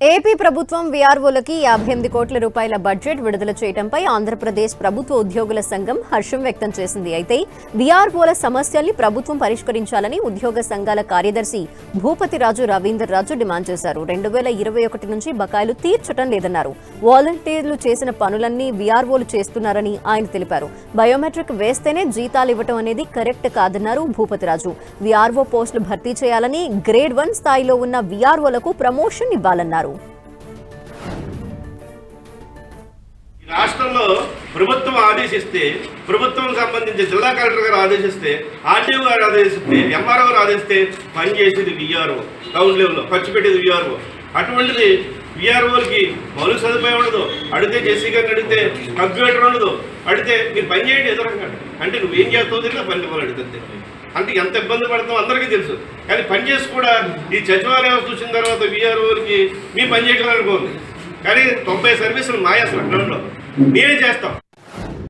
AP ప్రభుత్వం వీఆర్ఓలకి 58 కోట్ల రూపాయల బడ్జెట్ విడుదల చేయడంపై ఆంధ్రప్రదేశ్ ప్రభుత్వ ఉద్యోగుల సంఘం హర్షం వ్యక్తం చేసింది. అయితే వీఆర్ఓల సమస్యల్ని ప్రభుత్వం పరిష్కరించాలని ఉద్యోగ సంఘాల కార్యదర్శి భూపతిరాజు రవీందర్ రాజు డిమాండ్ చేశారు. 2021 నుంచి బకాయిలు తీర్చడం లేదన్నారు. వాలంటీర్లు చేసిన పనులన్నీ వీఆర్ఓలు చేస్తున్నారని ఆయన తెలిపారు. బయోమెట్రిక్ వేస్తేనే జీతాలు ఇవ్వడం అనేది కరెక్ట్ కాదన్నారు భూపతిరాజు. వీఆర్ఓ పోస్టులు భర్తీ చేయాలని, గ్రేడ్ 1 స్థాయిలో ఉన్న వీఆర్ఓలకు ప్రమోషన్ ఇవ్వాలన్నారు. రాష్ట్రంలో ప్రభుత్వం ఆదేశిస్తే, ప్రభుత్వం సంబంధించి జిల్లా కలెక్టర్ గారు ఆదేశిస్తే, ఆర్టీఓ గారు ఆదేశిస్తే, ఎంఆర్ఓ గారు ఆదేశిస్తే పనిచేసేది వీఆర్ఓ, టౌన్ లెవెల్లో ఖర్చు పెట్టేది వీఆర్ఓ. అటువంటిది వీఆర్ఓలకి మౌలిక సదుపాయం ఉండదు. అడిగితే జెస్సీ గారిని అడిగితే కంప్యూటర్ ఉండదు. అడిగితే మీరు పని చేయండి ఎదురంగా అంటే నువ్వేం చేస్తావు తెలియదు, పని ఇవ్వాలి అడిగితే అంటే ఎంత ఇబ్బంది పడతామో అందరికీ తెలుసు. కానీ పని చేసి కూడా ఈ సచివాలయ వ్యవస్థ వచ్చిన తర్వాత వీఆర్ఓలకి మీ పని చేయడం అనుకోండి. కానీ 90 సర్వీసులు మాయ అసలు గ్రౌండ్లో మేమే చేస్తాం.